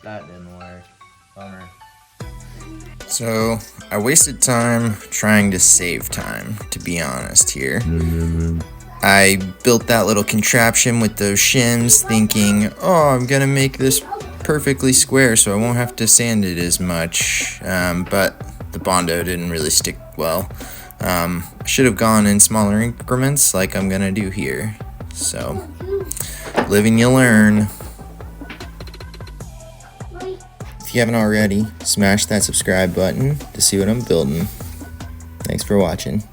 that didn't work. Bummer. So, I wasted time trying to save time, to be honest here. I built that little contraption with those shims thinking, oh, I'm gonna make this perfectly square so I won't have to sand it as much, but the Bondo didn't really stick well. I should have gone in smaller increments like I'm gonna do here. So, living you learn. If you haven't already, smash that subscribe button to see what I'm building. Thanks for watching.